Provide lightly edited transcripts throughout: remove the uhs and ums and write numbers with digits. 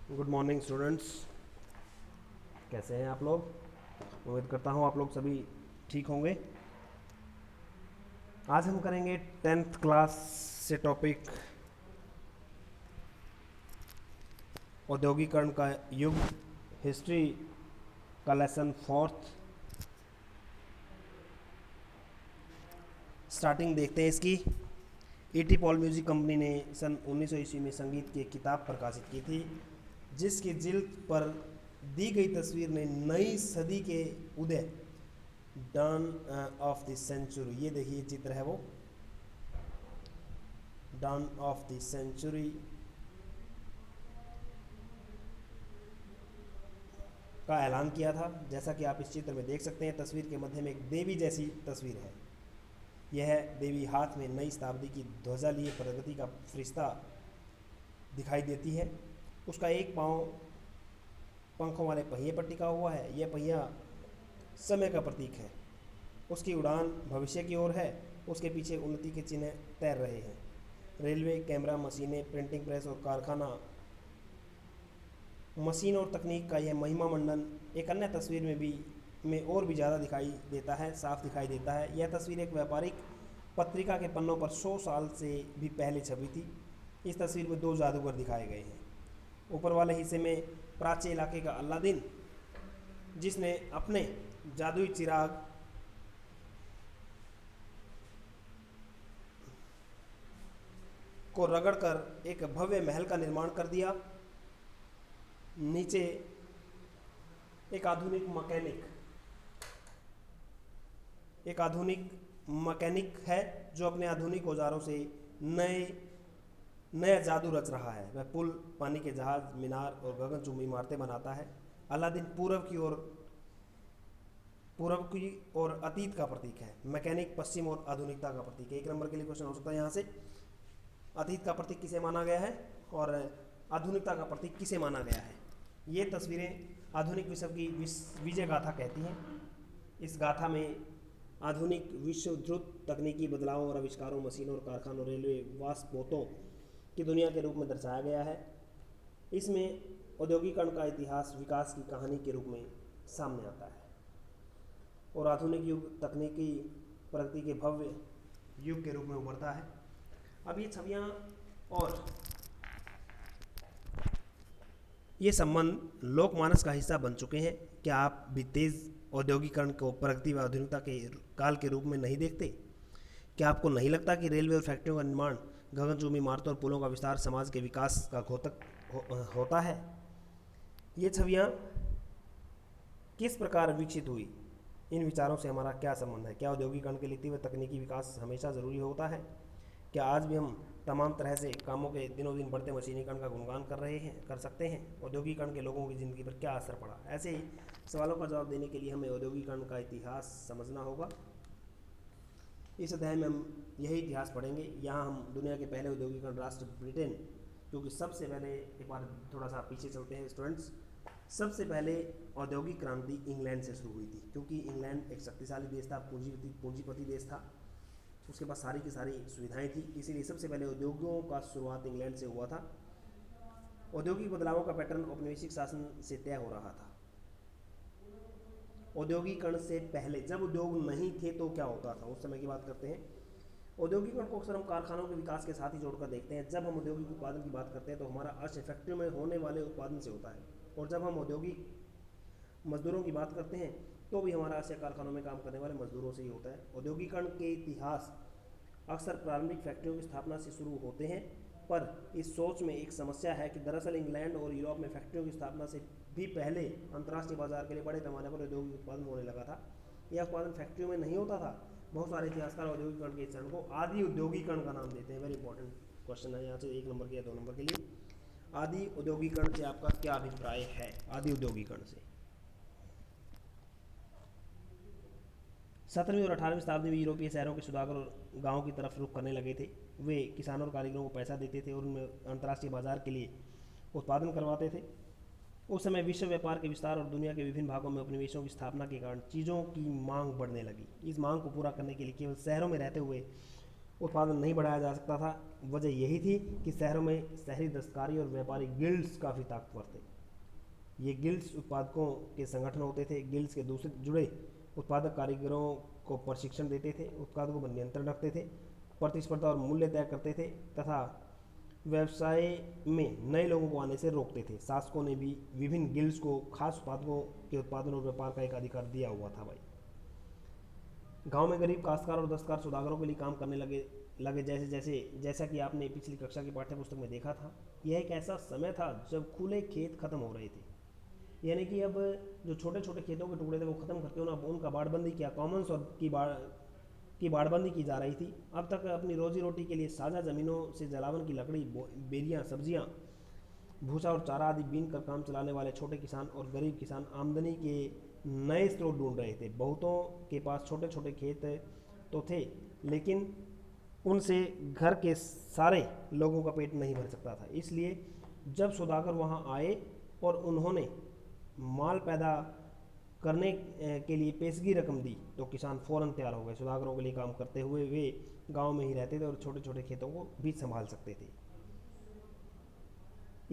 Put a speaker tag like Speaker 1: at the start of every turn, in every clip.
Speaker 1: Good morning students. कैसे हैं आप लोग? उम्मीद करता हूँ आप लोग सभी ठीक होंगे। आज हम करेंगे टेंथ क्लास से टॉपिक औद्योगिकरण का युग, हिस्ट्री का लेसन फोर्थ। स्टार्टिंग देखते हैं इसकी। ईटी पॉल म्यूजिक कंपनी ने सन 1900 ईस्वी में संगीत की एक किताब प्रकाशित की थी, जिसकी जिल्द पर दी गई तस्वीर ने नई सदी के उदय, डॉन ऑफ द सेंचुरी, ये देखिए चित्र है वो, डॉन ऑफ द सेंचुरी का ऐलान किया था। जैसा कि आप इस चित्र में देख सकते हैं, तस्वीर के मध्य में एक देवी जैसी तस्वीर है। यह देवी हाथ में नई शताब्दी की ध्वजा लिए प्रगति का फरिश्ता दिखाई देती है। उसका एक पांव पंखों वाले पहिए पर टिका हुआ है। यह पहिया समय का प्रतीक है। उसकी उड़ान भविष्य की ओर है। उसके पीछे उन्नति के चिन्ह तैर रहे हैं। रेलवे, कैमरा, मशीनें, प्रिंटिंग प्रेस और कारखाना, मशीन और तकनीक का यह महिमा मंडन एक अन्य तस्वीर में और भी ज़्यादा दिखाई देता है, साफ दिखाई देता है। यह तस्वीर एक व्यापारिक पत्रिका के पन्नों पर 100 साल से भी पहले छपी थी। इस तस्वीर में दो जादूगर दिखाए गए हैं। ऊपर वाले हिस्से में प्राच्य इलाके का अलादीन, जिसने अपने जादुई चिराग को रगड़कर एक भव्य महल का निर्माण कर दिया। नीचे एक आधुनिक मैकेनिक है जो अपने आधुनिक औजारों से नए नया जादू रच रहा है। वह पुल, पानी के जहाज, मीनार और गगनचुंबी इमारतें बनाता है। अलादीन पूर्व की और अतीत का प्रतीक है। मैकेनिक पश्चिम और आधुनिकता का प्रतीक है। 1 नंबर के लिए क्वेश्चन हो सकता है यहाँ से, अतीत का प्रतीक किसे माना गया है और आधुनिकता का प्रतीक किसे माना गया है। ये तस्वीरें आधुनिक विश्व की विजय गाथा कहती हैं। इस गाथा में आधुनिक विश्व द्रुत तकनीकी बदलावों और आविष्कारों, मशीनों और कारखानों, रेलवे, वास्पोतों की दुनिया के रूप में दर्शाया गया है। इसमें औद्योगिकरण का इतिहास विकास की कहानी के रूप में सामने आता है और आधुनिक युग तकनीकी प्रगति के भव्य युग के रूप में उभरता है। अब ये छवियाँ और ये संबंध लोकमानस का हिस्सा बन चुके हैं। क्या आप भी तेज औद्योगिकरण को प्रगति व आधुनिकता के काल के रूप में नहीं देखते? क्या आपको नहीं लगता कि रेलवे और फैक्ट्रियों का निर्माण, गगनचुंबी इमारतों और पुलों का विस्तार समाज के विकास का घोतक होता है? ये छवियाँ किस प्रकार विकसित हुई? इन विचारों से हमारा क्या संबंध है? क्या औद्योगिकरण के लिए तीव्र तकनीकी विकास हमेशा ज़रूरी होता है? क्या आज भी हम तमाम तरह से कामों के दिनों दिन बढ़ते मशीनीकरण का गुणगान कर सकते हैं? औद्योगिकरण के लोगों की ज़िंदगी पर क्या असर पड़ा? ऐसे ही सवालों का जवाब देने के लिए हमें औद्योगिकरण का इतिहास समझना होगा। इस अध्याय में हम यही इतिहास पढ़ेंगे। यहाँ हम दुनिया के पहले औद्योगिकरण राष्ट्र ब्रिटेन, क्योंकि सबसे पहले, एक बार थोड़ा सा पीछे चलते हैं स्टूडेंट्स, सबसे पहले औद्योगिक क्रांति इंग्लैंड से शुरू हुई थी, क्योंकि इंग्लैंड एक शक्तिशाली देश था, पूंजीपति देश था, उसके पास सारी की सारी सुविधाएं थी। इसीलिए सबसे पहले उद्योगों का शुरुआत इंग्लैंड से हुआ था। औद्योगिक बदलावों का पैटर्न औपनिवेशिक शासन से तय हो रहा था। औद्योगिकरण से पहले जब उद्योग नहीं थे तो क्या होता था, उस समय की बात करते हैं। औद्योगिकरण को अक्सर हम कारखानों के विकास के साथ ही जोड़कर देखते हैं। जब हम औद्योगिक उत्पादन की बात करते हैं तो हमारा अर्थ फैक्ट्रियों में होने वाले उत्पादन से होता है, और जब हम औद्योगिक मजदूरों की बात करते हैं तो भी हमारा आशय कारखानों में काम करने वाले मजदूरों से ही होता है। औद्योगिकरण के इतिहास अक्सर प्रारंभिक फैक्ट्रियों की स्थापना से शुरू होते हैं, पर इस सोच में एक समस्या है कि दरअसल इंग्लैंड और यूरोप में फैक्ट्रियों की स्थापना से भी पहले अंतर्राष्ट्रीय बाजार के लिए बड़े पैमाने पर औद्योगिक उत्पादन होने लगा था। यह उत्पादन फैक्ट्रियों में नहीं होता था। बहुत सारे इतिहासकार औद्योगिकरण के इस चरण को आदि औद्योगिकरण का नाम देते हैं। वेरी इंपॉर्टेंट क्वेश्चन है यहाँ से 1 नंबर के या 2 नंबर के लिए। आदि औद्योगिकरण से आपका क्या अभिप्राय है? आदि औद्योगिकरण से 17वीं और 18वीं शताब्दी में यूरोपीय शहरों के सुदागर गांवों की तरफ रुख करने लगे थे। वे किसानों और कारीगरों को पैसा देते थे और उनमें अंतर्राष्ट्रीय बाजार के लिए उत्पादन करवाते थे। उस समय विश्व व्यापार के विस्तार और दुनिया के विभिन्न भागों में उपनिवेशों की स्थापना के कारण चीज़ों की मांग बढ़ने लगी। इस मांग को पूरा करने के लिए केवल शहरों में रहते हुए उत्पादन नहीं बढ़ाया जा सकता था। वजह यही थी कि शहरों में शहरी दस्तकारी और व्यापारी गिल्ड्स काफ़ी ताकतवर थे। ये गिल्ड्स उत्पादकों के संगठन होते थे। गिल्ड्स के दूसरे जुड़े उत्पादक कारीगरों को प्रशिक्षण देते थे, उत्पादकों पर नियंत्रण रखते थे, प्रतिस्पर्धा और मूल्य तय करते थे तथा व्यवसाय में नए लोगों को आने से रोकते थे। शासकों ने भी विभिन्न गिल्ड्स को खास उत्पादकों के उत्पादन और व्यापार का एक अधिकार दिया हुआ था भाई। गांव में गरीब काश्तकार और दस्तकार सौदागरों के लिए काम करने लगे जैसा कि आपने पिछली कक्षा की पाठ्य पुस्तक में देखा था। यह एक ऐसा समय था जब खुले खेत खत्म हो रहे थे, यानी कि अब जो छोटे छोटे खेतों के टुकड़े थे वो खत्म करके उनका बाड़बंदी किया, कॉमन्स और की बाड़बंदी की जा रही थी। अब तक अपनी रोजी रोटी के लिए साझा ज़मीनों से जलावन की लकड़ी, बेरियां, सब्जियां, भूसा और चारा आदि बीन कर काम चलाने वाले छोटे किसान और गरीब किसान आमदनी के नए स्रोत ढूंढ रहे थे। बहुतों के पास छोटे छोटे खेत तो थे, लेकिन उनसे घर के सारे लोगों का पेट नहीं भर सकता था। इसलिए जब सौदागर वहां आए और उन्होंने माल पैदा करने के लिए पेशगी रकम दी तो किसान फ़ौरन तैयार हो गए। सौदागरों के लिए काम करते हुए वे गांव में ही रहते थे और छोटे छोटे खेतों को भी संभाल सकते थे।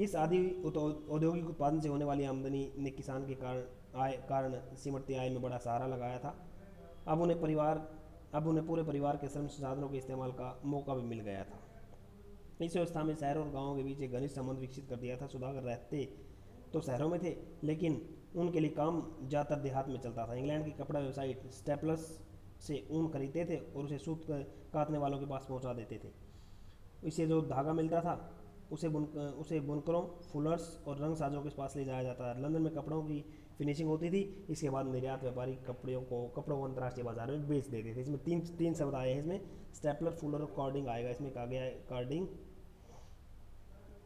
Speaker 1: इस आदि औद्योगिक उत्पादन से होने वाली आमदनी ने किसान के कारण सिमटती आय में बड़ा सहारा लगाया था। अब उन्हें पूरे परिवार के श्रम संसाधनों के इस्तेमाल का मौका भी मिल गया था। इस व्यवस्था में शहरों और गांवों के बीच एक घनिष्ठ संबंध विकसित कर दिया था। सौदागर रहते तो शहरों में थे, लेकिन उनके लिए काम ज़्यादातर देहात में चलता था। इंग्लैंड की कपड़ा व्यवसायी स्टेपलर्स से ऊन खरीदते थे और उसे सूत काटने वालों के पास पहुंचा देते थे। इससे जो धागा मिलता था उसे बुनकरों, फुलर्स और रंग साजों के पास ले जाया जाता था। लंदन में कपड़ों की फिनिशिंग होती थी। इसके बाद निर्यात व्यापारी कपड़ों को अंतर्राष्ट्रीय बाजार में बेच देते थे। इसमें तीन शब्द आए हैं। इसमें स्टेपलर, फुलर और कार्डिंग आएगा। इसमें कहा गया है कार्डिंग।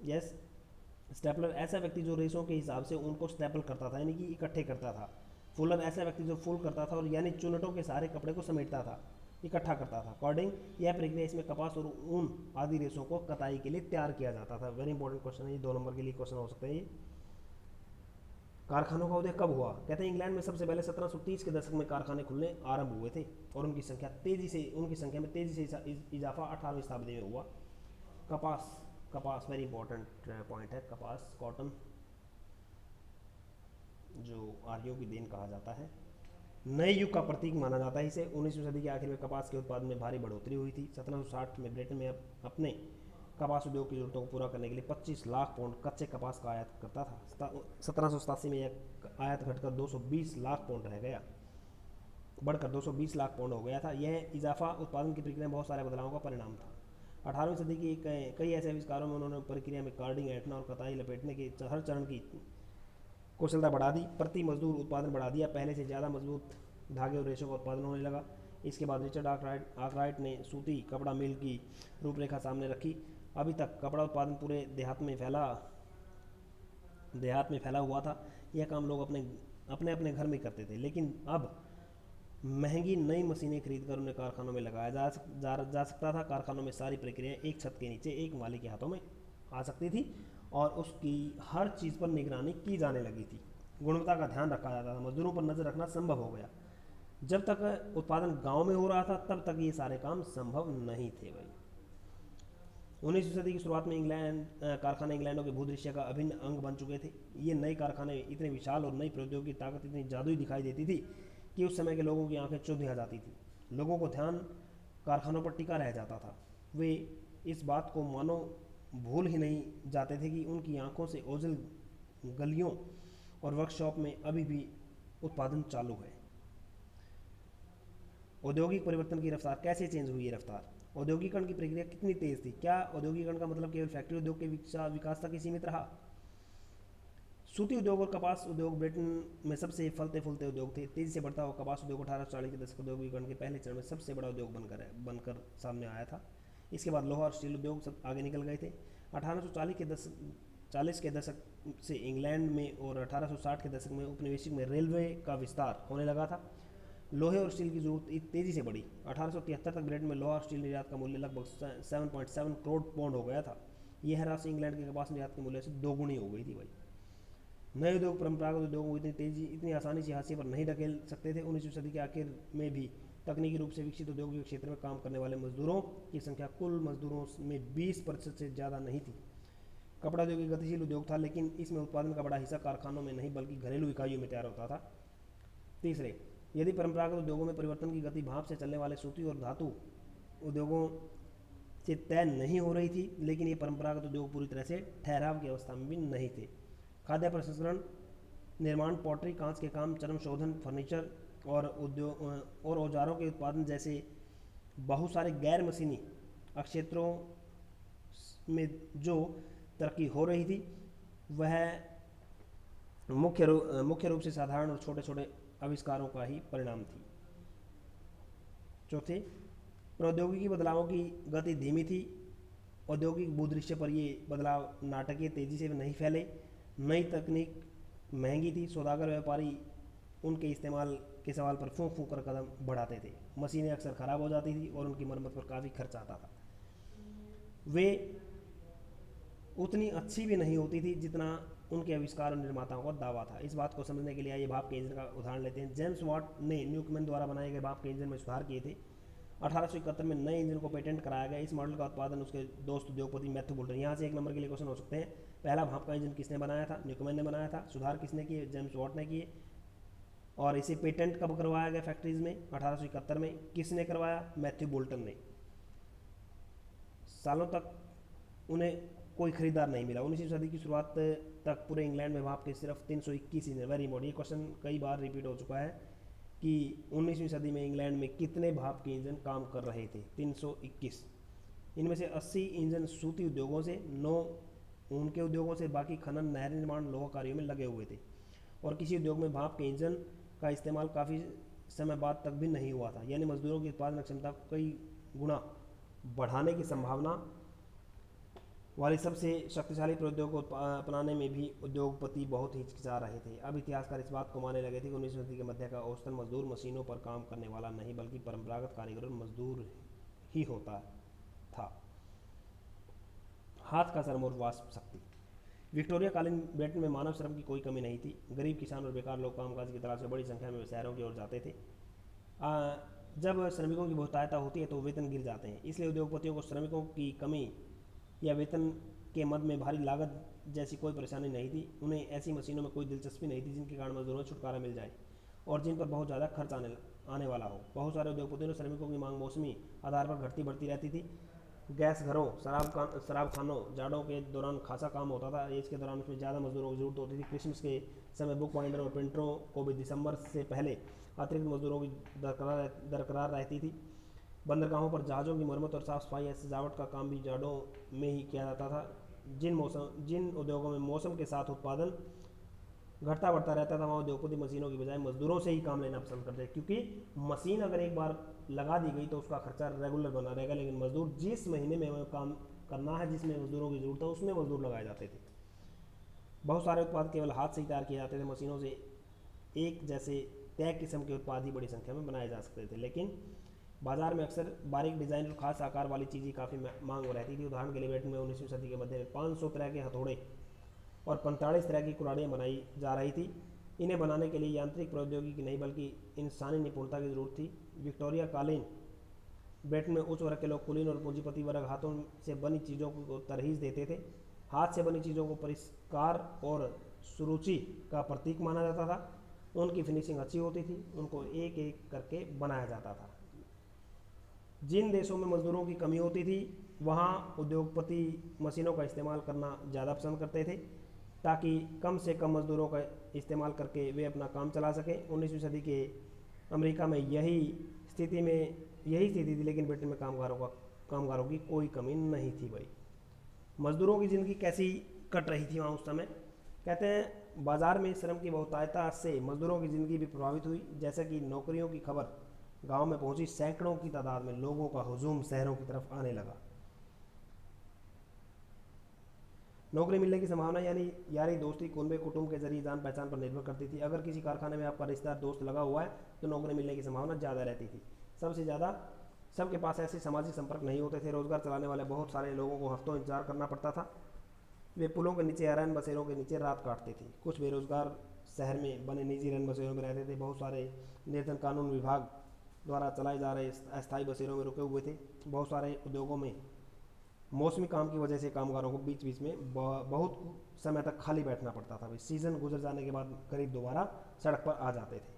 Speaker 1: यस, स्टेपलर ऐसा व्यक्ति जो रेशों के हिसाब से उनको स्टेपल करता था, यानी कि इकट्ठे करता था। फुलर ऐसा व्यक्ति जो फुल करता था और यानी चुनटों के सारे कपड़े को समेटता था, इकट्ठा करता था। कॉर्डिंग यह प्रक्रिया, इसमें कपास और ऊन आदि रेशों को कताई के लिए तैयार किया जाता था। वेरी इंपॉर्टेंट क्वेश्चन है ये, 2 नंबर के लिए क्वेश्चन हो सकते हैं ये। कारखानों का उदय कब हुआ? कहते हैं इंग्लैंड में सबसे पहले 1730 के दशक में कारखाने खुलने आरंभ हुए थे और उनकी संख्या में तेजी से इजाफा 18वीं शताब्दी में हुआ। कपास वेरी इंपॉर्टेंट पॉइंट है। कपास, कॉटन, जो आर्यों की देन कहा जाता है, नए युग का प्रतीक माना जाता है इसे। 19वीं सदी के आखिर में कपास के उत्पादन में भारी बढ़ोतरी हुई थी। 1760 में ब्रिटेन में अपने कपास उद्योग की जरूरतों को पूरा करने के लिए 25 लाख पाउंड कच्चे कपास का आयात करता था। 1787 में यह आयात घटकर 220 लाख पाउंड रह गया, बढ़कर 220 लाख पाउंड हो गया था। यह इजाफा उत्पादन की प्रक्रिया में बहुत सारे बदलावों का परिणाम था। 18वीं सदी की कई ऐसे आविष्कारों में उन्होंने प्रक्रिया में कार्डिंग, ऐंठना और कताई लपेटने के हर चरण की कुशलता बढ़ा दी, प्रति मजदूर उत्पादन बढ़ा दिया, पहले से ज़्यादा मजबूत धागे और रेशों का उत्पादन होने लगा। इसके बाद रिचर्ड आर्कराइट ने सूती कपड़ा मिल की रूपरेखा सामने रखी। अभी तक कपड़ा उत्पादन पूरे देहात में फैला हुआ था। यह काम लोग अपने अपने घर में करते थे, लेकिन अब महंगी नई मशीनें खरीदकर उन्हें कारखानों में लगाया जा सकता था। कारखानों में सारी प्रक्रियाएं एक छत के नीचे एक मालिक के हाथों में आ सकती थी और उसकी हर चीज़ पर निगरानी की जाने लगी थी। गुणवत्ता का ध्यान रखा जाता था, मजदूरों पर नज़र रखना संभव हो गया। जब तक उत्पादन गांव में हो रहा था तब तक ये सारे काम संभव नहीं थे भाई। 19वीं सदी की शुरुआत में कारखाने इंग्लैंडों के भूदृश्य का अभिन्न अंग बन चुके थे। ये नए कारखाने इतने विशाल और नई प्रौद्योगिकी की ताकत इतनी जादुई दिखाई देती थी कि उस समय के लोगों की आंखें चौंधी आ जाती थी। लोगों को ध्यान कारखानों पर टिका रह जाता था। वे इस बात को मानो भूल ही नहीं जाते थे कि उनकी आंखों से ओझल गलियों और वर्कशॉप में अभी भी उत्पादन चालू है। औद्योगिक परिवर्तन की रफ्तार कैसे चेंज हुई है? रफ्तार औद्योगिकरण की प्रक्रिया कितनी तेज थी? क्या औद्योगिकरण का मतलब केवल फैक्ट्री उद्योग के विकास तक ही सीमित रहा? सूती उद्योग और कपास उद्योग ब्रिटेन में सबसे फलते फूलते उद्योग थे। तेजी से बढ़ता हुआ कपास उद्योग 1840 के दशक औद्योगिकरण के पहले चरण में सबसे बड़ा उद्योग बनकर सामने आया था। इसके बाद लोहा और स्टील उद्योग सब आगे निकल गए थे। 1840 के दशक से इंग्लैंड में और 1860 के दशक में उपनिवेशिक में रेलवे का विस्तार होने लगा था। लोहे और स्टील की जरूरत तेजी से बढ़ी। 1873 तक ब्रिटेन में लोहा और स्टील निर्यात का मूल्य लगभग 7.7 करोड़ पाउंड हो गया था। यह राशि इंग्लैंड के कपास निर्यात के मूल्य से दोगुनी हो गई थी भाई। नए उद्योग परंपरागत उद्योगों को इतनी आसानी से हाशिए पर नहीं ढकेल सकते थे। 19वीं सदी के आखिर में भी तकनीकी रूप से विकसित औद्योगिक क्षेत्र में काम करने वाले मजदूरों की संख्या कुल मजदूरों में 20% से ज़्यादा नहीं थी। कपड़ा उद्योग एक गतिशील उद्योग था, लेकिन इसमें उत्पादन का बड़ा हिस्सा कारखानों में नहीं बल्कि घरेलू इकाइयों में तैयार होता था। तीसरे, यदि परंपरागत उद्योगों में परिवर्तन की गति भाप से चलने वाले सूती और धातु उद्योगों से तय नहीं हो रही थी, लेकिन ये परंपरागत उद्योग पूरी तरह से ठहराव की अवस्था में भी नहीं थे। खाद्य प्रसंस्करण, निर्माण, पॉटरी, कांच के काम, चर्म शोधन, फर्नीचर और उद्योग और औजारों के उत्पादन जैसे बहुत सारे गैर मशीनी क्षेत्रों में जो तरक्की हो रही थी वह मुख्य रूप से साधारण और छोटे छोटे आविष्कारों का ही परिणाम थी। चौथे, प्रौद्योगिकी बदलावों की गति धीमी थी। औद्योगिक भूदृश्य पर ये बदलाव नाटकीय तेजी से नहीं फैले। नई तकनीक महंगी थी। सौदागर व्यापारी उनके इस्तेमाल के सवाल पर फूंक फूंक कर कदम बढ़ाते थे। मशीनें अक्सर ख़राब हो जाती थी और उनकी मरम्मत पर काफ़ी खर्च आता था। वे उतनी अच्छी भी नहीं होती थी जितना उनके आविष्कार और निर्माताओं का दावा था। इस बात को समझने के लिए आइए भाप के इंजन का उदाहरण लेते हैं। जेम्स वाट ने न्यूकमैन द्वारा बनाए गए भाप के इंजन में सुधार किए थे। 1871 में नए इंजन को पेटेंट कराया गया। इस मॉडल का उत्पादन उसके दोस्त उद्योगपति मैथ्यू बोल्टन। यहाँ से 1 नंबर के लिए क्वेश्चन हो सकते हैं। पहला भाप का इंजन किसने बनाया था? न्यूकमैन ने बनाया था। सुधार किसने किए? जेम्स वाट ने किए। और इसे पेटेंट कब करवाया गया फैक्ट्रीज में? 1871 में। किसने करवाया? मैथ्यू बोल्टन ने। सालों तक उन्हें कोई खरीदार नहीं मिला। 19वीं सदी की शुरुआत तक पूरे इंग्लैंड में भाप के सिर्फ 321 इंजन, वेरी इंपॉर्टेंट, ये क्वेश्चन कई बार रिपीट हो चुका है कि 19वीं सदी में इंग्लैंड में कितने भाप के इंजन काम कर रहे थे? 321। इनमें से 80 इंजन सूती उद्योगों से, 9 ऊन के उद्योगों से, बाकी खनन, नहर निर्माण, लोहा कार्यों में लगे हुए थे। और किसी उद्योग में भाप के इंजन का इस्तेमाल काफ़ी समय बाद तक भी नहीं हुआ था। यानी मजदूरों की उत्पादन क्षमता को कई गुना बढ़ाने की संभावना वाली सबसे शक्तिशाली प्रौद्योगिकी को अपनाने में भी उद्योगपति बहुत हिचकिचा रहे थे। अब इतिहासकार इस बात को मानने लगे थे कि 19वीं सदी के मध्य का औसतन मजदूर मशीनों पर काम करने वाला नहीं बल्कि परंपरागत कारीगर और मजदूर ही होता था। हाथ का श्रम और वाष्प शक्ति। विक्टोरिया कालीन ब्रिटेन में मानव श्रम की कोई कमी नहीं थी। गरीब किसान और बेकार लोग कामकाज की तलाश में बड़ी संख्या में शहरों की ओर जाते थे। जब श्रमिकों की बहुतायता होती है तो वेतन गिर जाते हैं। इसलिए उद्योगपतियों को श्रमिकों की कमी या वेतन के मद में भारी लागत जैसी कोई परेशानी नहीं थी। उन्हें ऐसी मशीनों में कोई दिलचस्पी नहीं थी जिनके कारण मजदूरों को छुटकारा मिल जाए और जिन पर बहुत ज़्यादा खर्च आने वाला हो। बहुत सारे उद्योगपतियों ने श्रमिकों की मांग मौसमी आधार पर घटती बढ़ती रहती थी। गैस घरों, शराब खानों, जाड़ों के दौरान खासा काम होता था। इसके दौरान उसमें ज़्यादा मजदूरों की जरूरत होती थी। क्रिसमस के समय बुक बाइंडर और प्रिंटरों को भी दिसंबर से पहले अतिरिक्त मजदूरों की दरकरार रहती थी। बंदरगाहों पर जहाज़ों की मरम्मत और साफ सफाई या सजावट का काम भी जाड़ों में ही किया जाता था। जिन उद्योगों में मौसम के साथ उत्पादन घटता बढ़ता रहता था वहाँ उद्योगपति मशीनों की बजाय मजदूरों से ही काम लेना पसंद करते हैं, क्योंकि मशीन अगर एक बार लगा दी गई तो उसका खर्चा रेगुलर बना रहेगा, लेकिन मजदूर जिस महीने में हमें काम करना है, जिसमें मजदूरों की जरूरत है, उसमें मजदूर लगाए जाते थे। बहुत सारे उत्पाद केवल हाथ से ही तैयार किए जाते थे। मशीनों से एक जैसे तय किस्म के उत्पाद ही बड़ी संख्या में बनाए जा सकते थे, लेकिन बाजार में अक्सर बारीक डिज़ाइन और खास आकार वाली चीज़ें काफ़ी मांग रहती थी। उदाहरण के लिए ब्रिटेन में 19वीं सदी के मध्य में 500 तरह के हथौड़े और 45 तरह की कुल्हाड़ियाँ बनाई जा रही थी। इन्हें बनाने के लिए यांत्रिक प्रौद्योगिकी नहीं बल्कि इंसानी निपुणता की जरूरत थी। विक्टोरिया कालीन ब्रिटेन में उच्च वर्ग के लोग, कुलीन और पूंजीपति वर्ग हाथों से बनी चीज़ों को तरहीज देते थे। हाथ से बनी चीज़ों को परिष्कार और सुरुचि का प्रतीक माना जाता था। उनकी फिनिशिंग अच्छी होती थी, उनको एक एक करके बनाया जाता था। जिन देशों में मजदूरों की कमी होती थी वहाँ उद्योगपति मशीनों का इस्तेमाल करना ज़्यादा पसंद करते थे ताकि कम से कम मजदूरों का इस्तेमाल करके वे अपना काम चला सकें। 19वीं सदी के अमेरिका में यही स्थिति थी, लेकिन ब्रिटेन में कामगारों की कोई कमी नहीं थी। भाई, मजदूरों की ज़िंदगी कैसी कट रही थी वहाँ उस समय? कहते हैं बाज़ार में श्रम की बहुतायता से मजदूरों की ज़िंदगी भी प्रभावित हुई। जैसे कि नौकरियों की खबर गांव में पहुंची, सैकड़ों की तादाद में लोगों का हुजूम शहरों की तरफ आने लगा। नौकरी मिलने की संभावना यानी यारी दोस्ती कुनबे कुटुंब के जरिए जान पहचान पर निर्भर करती थी। अगर किसी कारखाने में आपका रिश्तेदार दोस्त लगा हुआ है तो नौकरी मिलने की संभावना ज़्यादा रहती थी। सबसे ज़्यादा सबके पास ऐसे सामाजिक संपर्क नहीं होते थे। रोजगार चलाने वाले बहुत सारे लोगों को हफ्तों इंतजार करना पड़ता था। वे पुलों के नीचे या रैन बसेरों के नीचे रात काटते थे। कुछ बेरोजगार शहर में बने निजी रैन बसेरों में रहते थे। बहुत सारे निर्धन कानून विभाग द्वारा चलाए जा रहे अस्थायी बसेरों में रुके हुए थे। बहुत सारे उद्योगों में मौसमी काम की वजह से कामगारों को बीच बीच में बहुत समय तक खाली बैठना पड़ता था। भाई सीजन गुजर जाने के बाद करीब दोबारा सड़क पर आ जाते थे।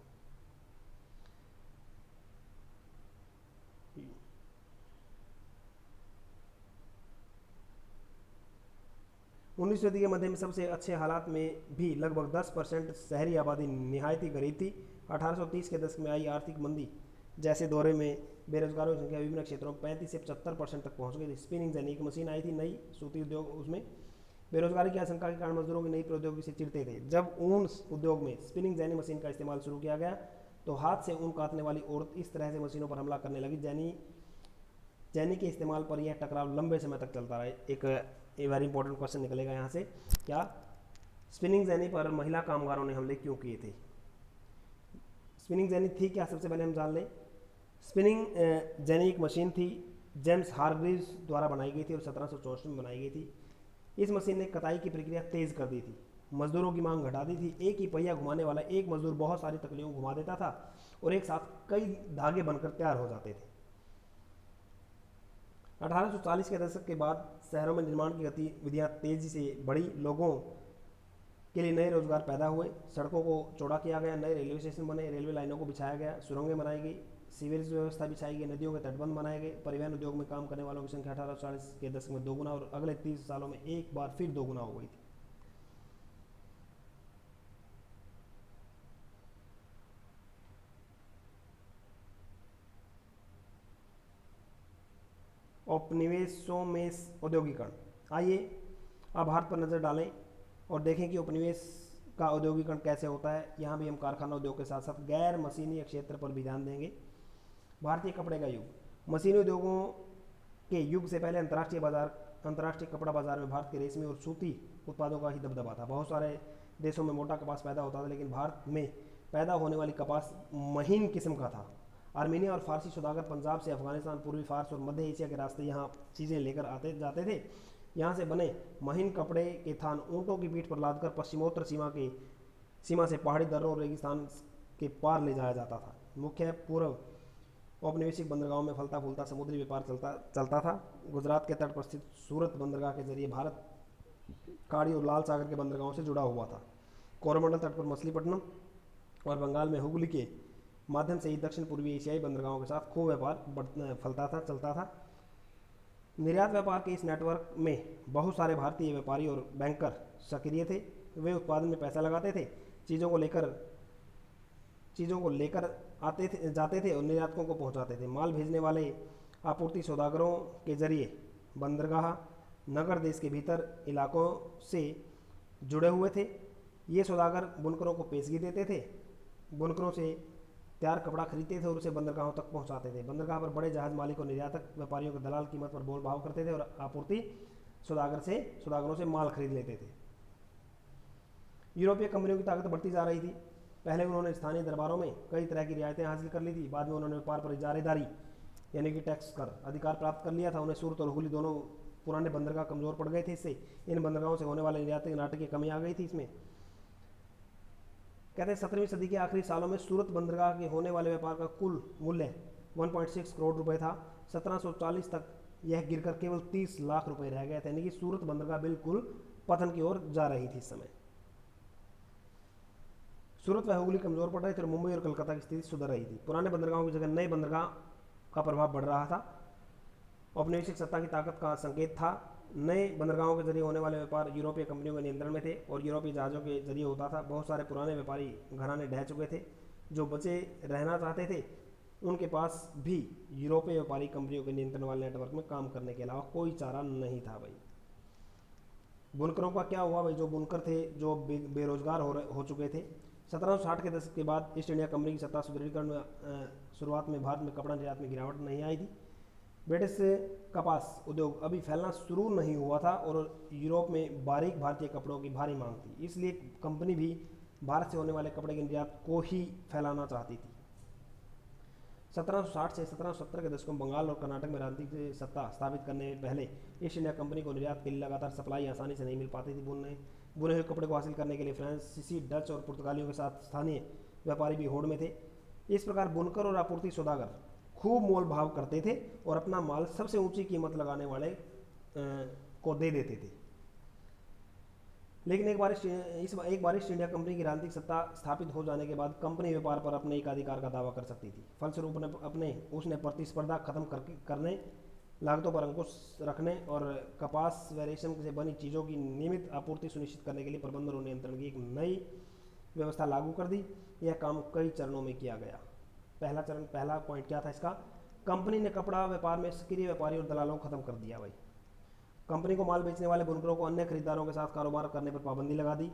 Speaker 1: 19वीं सदी के मध्य में सबसे अच्छे हालात में भी लगभग 10% शहरी आबादी निहायती गरीब थी। 1830 के दशक में आई आर्थिक मंदी जैसे दौरे में बेरोजगारों की संख्या विभिन्न क्षेत्रों में 35 से 75% तक पहुंच गई थी। स्पिनिंग जेनी की मशीन आई थी, नई सूती उद्योग, उसमें बेरोजगारी की आशंका के कारण मजदूरों की नई प्रौद्योगिकी से चिढ़ते थे। जब ऊन उद्योग में स्पिनिंग जेनी मशीन का इस्तेमाल शुरू किया गया तो हाथ से ऊन काटने वाली औरत इस तरह से मशीनों पर हमला करने लगी। जैनी के इस्तेमाल पर यह टकराव लंबे समय तक चलता रहा। एक वेरी इंपॉर्टेंट क्वेश्चन निकलेगा यहाँ से, क्या स्पिनिंग जैनी पर महिला कामगारों ने हमले क्यों किए थे? स्पिनिंग जैनी थी क्या, सबसे पहले हम जान लें। स्पिनिंग जैनी एक मशीन थी, जेम्स हारग्रीव्स द्वारा बनाई गई थी और 1764 में बनाई गई थी। इस मशीन ने कताई की प्रक्रिया तेज कर दी थी, मजदूरों की मांग घटा दी थी। एक ही पहिया घुमाने वाला एक मजदूर बहुत सारी तकलीफों घुमा देता था और एक साथ कई धागे बनकर तैयार हो जाते थे। 1840 के दशक के बाद शहरों में निर्माण की गतिविधियां तेजी से बढ़ी, लोगों के लिए नए रोजगार पैदा हुए, सड़कों को चौड़ा किया गया, नए रेलवे स्टेशन बने, रेलवे लाइनों को बिछाया गया, सुरंगें बनाई गई, सीवरेज व्यवस्था बिछाई गई, नदियों के तटबंध बनाए गए। परिवहन उद्योग में काम करने वालों की संख्या 1840 के दशक में दोगुना और अगले 30 सालों में एक बार फिर दोगुना हो गई थी। उपनिवेशों में औद्योगिकरण। आइए अब भारत पर नज़र डालें और देखें कि उपनिवेश का औद्योगिकरण कैसे होता है। यहाँ भी हम कारखाना उद्योग के साथ साथ गैर मशीनी क्षेत्र पर भी ध्यान देंगे। भारतीय कपड़े का युग। मशीनी उद्योगों के युग से पहले अंतर्राष्ट्रीय कपड़ा बाजार में भारत के रेशमी और सूती उत्पादों का ही दबदबा था। बहुत सारे देशों में मोटा कपास पैदा होता था, लेकिन भारत में पैदा होने वाली कपास महीन किस्म का था। आर्मीनिया और फारसी सौदागर पंजाब से अफगानिस्तान, पूर्वी फारस और मध्य एशिया के रास्ते यहाँ चीज़ें लेकर आते जाते थे। यहाँ से बने महीन कपड़े के थान ऊँटों की पीठ पर लादकर पश्चिमोत्तर सीमा से पहाड़ी दर्रों और रेगिस्तान के पार ले जाया जाता था। मुख्य पूर्व औपनिवेशिक बंदरगाहों में फलता फूलता समुद्री व्यापार चलता था। गुजरात के तट पर स्थित सूरत बंदरगाह के जरिए भारत खाड़ी और लाल सागर के बंदरगाहों से जुड़ा हुआ था। कोरोमंडल तट पर मछलीपट्टनम और बंगाल में हुगली के माध्यम से ही दक्षिण पूर्वी एशियाई बंदरगाहों के साथ खूब व्यापार चलता था। निर्यात व्यापार के इस नेटवर्क में बहुत सारे भारतीय व्यापारी और बैंकर सक्रिय थे। वे उत्पादन में पैसा लगाते थे, चीज़ों को लेकर जाते थे और निर्यातकों को पहुंचाते थे। माल भेजने वाले आपूर्ति सौदागरों के जरिए बंदरगाह नगर देश के भीतर इलाकों से जुड़े हुए थे। ये सौदागर बुनकरों को पेशगी देते थे, बुनकरों से तैयार कपड़ा खरीदते थे और उसे बंदरगाहों तक पहुंचाते थे। बंदरगाह पर बड़े जहाज मालिक और निर्यातक व्यापारियों के दलाल कीमत पर मोल भाव करते थे और आपूर्ति सौदागरों से माल खरीद लेते थे। यूरोपीय कंपनियों की ताकत बढ़ती जा रही थी। पहले उन्होंने स्थानीय दरबारों में कई तरह की रियायतें हासिल कर ली थी। बाद में उन्होंने व्यापार पर इजारेदारी यानी कि टैक्स कर अधिकार प्राप्त कर लिया था। उन्हें सूरत और हुगली दोनों पुराने बंदरगाह कमज़ोर पड़ गए थे। इससे इन बंदरगाहों से होने वाले निर्यात की नाटकीय कमी आ गई थी। इसमें कहते हैं 17वीं सदी के आखिरी सालों में सूरत बंदरगाह के होने वाले व्यापार का कुल मूल्य 1.6 करोड़ रुपए था। 1740 तक यह गिरकर केवल 30 लाख रुपए रह गया था, यानी कि सूरत बंदरगाह बिल्कुल पतन की ओर जा रही थी इस समय। सूरत व हुगली कमजोर पड़ रहे थे और मुंबई और कलकत्ता की स्थिति सुधर रही थी। पुराने बंदरगाहों की जगह नए बंदरगाह का प्रभाव बढ़ रहा था, औपनिवेशिक सत्ता की ताकत का संकेत था। नए बंदरगाहों के जरिए होने वाले व्यापार यूरोपीय कंपनियों के नियंत्रण में थे और यूरोपीय जहाज़ों के जरिए होता था। बहुत सारे पुराने व्यापारी घराने ढह चुके थे। जो बचे रहना चाहते थे उनके पास भी यूरोपीय व्यापारी कंपनियों के नियंत्रण वाले नेटवर्क में काम करने के अलावा कोई चारा नहीं था। भाई बुनकरों का क्या हुआ? भाई जो बुनकर थे जो बेरोजगार हो चुके थे। 1760 के दशक के बाद ईस्ट इंडिया कंपनी की सत्ता सुदृढ़ीकरण में शुरुआत में भारत में कपड़ा निर्यात में गिरावट नहीं आई थी। ब्रिटिश कपास उद्योग अभी फैलना शुरू नहीं हुआ था और यूरोप में बारीक भारतीय कपड़ों की भारी मांग थी। इसलिए कंपनी भी भारत से होने वाले कपड़े के निर्यात को ही फैलाना चाहती थी। 1760 से 1770 के दशकों में बंगाल और कर्नाटक में राजनीतिक सत्ता स्थापित करने से पहले ईस्ट इंडिया कंपनी को निर्यात के लिए लगातार सप्लाई आसानी से नहीं मिल पाती थी। बुने हुए कपड़े को हासिल करने के लिए फ्रांसीसी, डच और पुर्तगालियों के साथ स्थानीय व्यापारी भी होड़ में थे। इस प्रकार बुनकर और आपूर्ति सौदागर खूब मोल भाव करते थे और अपना माल सबसे ऊंची कीमत लगाने वाले को दे देते थे। लेकिन एक बार ईस्ट इंडिया कंपनी की राजनीतिक सत्ता स्थापित हो जाने के बाद कंपनी व्यापार पर अपने एकाधिकार का दावा कर सकती थी। फलस्वरूप उसने प्रतिस्पर्धा खत्म करने, लागतों पर अंकुश रखने और कपास व रेशम से बनी चीज़ों की नियमित आपूर्ति सुनिश्चित करने के लिए प्रबंधन और नियंत्रण की एक नई व्यवस्था लागू कर दी। यह काम कई चरणों में किया गया। पहला पॉइंट क्या था इसका? कंपनी ने कपड़ा व्यापार में सक्रिय व्यापारी और दलालों को खत्म कर दिया भाई। कंपनी को माल बेचने वाले बुनकरों को अन्य खरीदारों के साथ कारोबार करने पर पाबंदी लगा दी।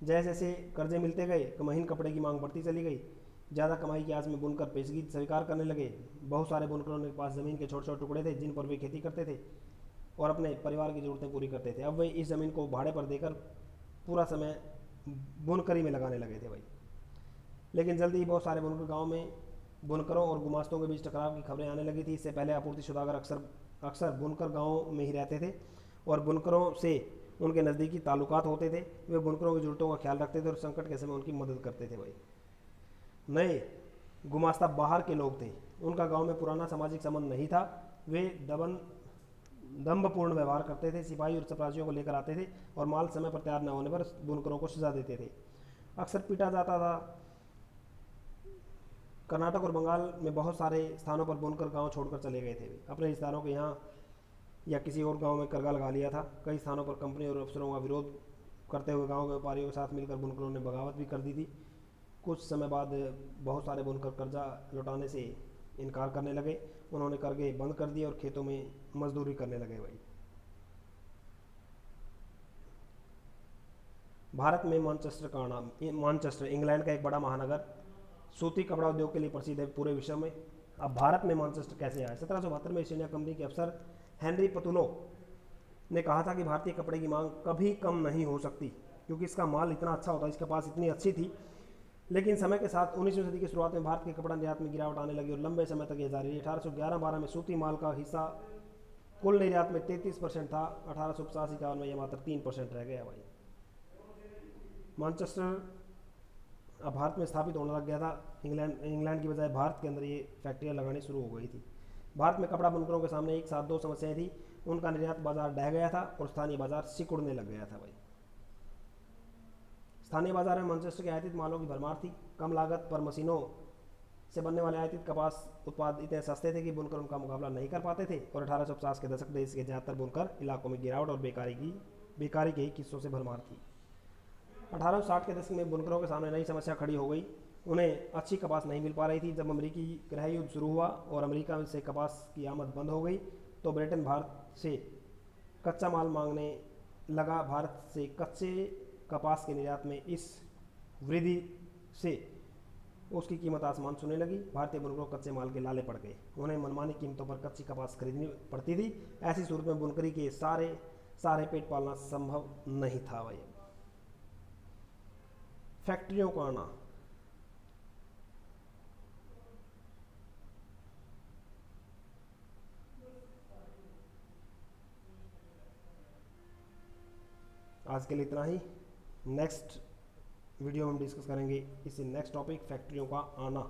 Speaker 1: जैसे जैसे कर्जे मिलते गए, महीन कपड़े की मांग बढ़ती चली गई। ज़्यादा कमाई की आस में बुनकर पेशगी स्वीकार करने लगे। बहुत सारे बुनकरों के पास ज़मीन के छोटे छोटे टुकड़े थे जिन पर वे खेती करते थे और अपने परिवार की ज़रूरतें पूरी करते थे। अब वे इस ज़मीन को भाड़े पर देकर पूरा समय बुनकरी में लगाने लगे थे भाई। लेकिन जल्दी ही बहुत सारे बुनकर गाँव में बुनकरों और गुमास्तों के बीच टकराव की खबरें आने लगी थी। इससे पहले आपूर्ति सौदागर अक्सर बुनकर गाँव में ही रहते थे और बुनकरों से उनके नज़दीकी ताल्लुकात होते थे। वे बुनकरों की ज़रूरतों का ख्याल रखते थे और संकट के समय उनकी मदद करते थे भाई। नए गुमास्ता बाहर के लोग थे, उनका गांव में पुराना सामाजिक संबंध नहीं था। वे दंभपूर्ण व्यवहार करते थे, सिपाही और चपरासियों को लेकर आते थे और माल समय पर तैयार न होने पर बुनकरों को सजा देते थे। अक्सर पीटा जाता था। कर्नाटक और बंगाल में बहुत सारे स्थानों पर बुनकर गांव छोड़कर चले गए थे। अपने रिश्तेदारों के यहाँ या किसी और गांव में करगा लगा लिया था। कई स्थानों पर कंपनी और अफसरों का विरोध करते हुए गांव के व्यापारियों के साथ मिलकर बुनकरों ने बगावत भी कर दी थी। कुछ समय बाद बहुत सारे बुनकर कर्जा लौटाने से इनकार करने लगे। उन्होंने कर्जे बंद कर दिए और खेतों में मजदूरी करने लगे भाई। भारत में मानचेस्टर इंग्लैंड का एक बड़ा महानगर सूती कपड़ा उद्योग के लिए प्रसिद्ध है पूरे विश्व में। अब भारत में मानचेस्टर कैसे आया? 1772 में ईस्ट इंडिया कंपनी के अफसर हेनरी पतुलो ने कहा था कि भारतीय कपड़े की मांग कभी कम नहीं हो सकती क्योंकि इसका माल इतना अच्छा होता है, इसके पास इतनी अच्छी थी। लेकिन समय के साथ 19वीं सदी की शुरुआत में भारत के कपड़ा निर्यात में गिरावट आने लगी और लंबे समय तक यह जारी रही। 1811-12 में सूती माल का हिस्सा कुल निर्यात में 33% था। 1850-51 में यह मात्र 3% रह गया भाई। मानचेस्टर अब भारत में स्थापित होने लग गया था। इंग्लैंड की बजाय भारत के अंदर ये फैक्ट्रियाँ लगानी शुरू हो गई थी। भारत में कपड़ा बुनकरों के सामने एक साथ दो समस्याएं थी। उनका निर्यात बाजार ढह गया था और स्थानीय बाजार सिकुड़ने लग गया था भाई। स्थानीय बाजार में मैनचेस्टर के आयातित मालों की भरमार थी। कम लागत पर मशीनों से बनने वाले आयातित कपास उत्पाद इतने सस्ते थे कि बुनकर उनका मुकाबला नहीं कर पाते थे और 1850 के दशक देश के ज़्यादातर बुनकर इलाकों में गिरावट और बेकारी के किस्सों से भरमार थी। 1860 के दशक में बुनकरों के सामने नई समस्या खड़ी हो गई। उन्हें अच्छी कपास नहीं मिल पा रही थी। जब अमेरिकी गृह युद्ध शुरू हुआ और अमेरिका से कपास की आमद बंद हो गई तो ब्रिटेन भारत से कच्चा माल मांगने लगा। भारत से कच्चे कपास के निर्यात में इस वृद्धि से उसकी कीमत आसमान छूने लगी। भारतीय बुनकरों कच्चे माल के लाले पड़ गए। उन्हें मनमानी कीमतों पर कच्ची कपास खरीदनी पड़ती थी। ऐसी सूरत में बुनकरी के सारे पेट पालना संभव नहीं था भाई। फैक्ट्रियों का आना, आज के लिए इतना ही। नेक्स्ट वीडियो में हम डिस्कस करेंगे इससे नेक्स्ट टॉपिक फैक्ट्रियों का आना।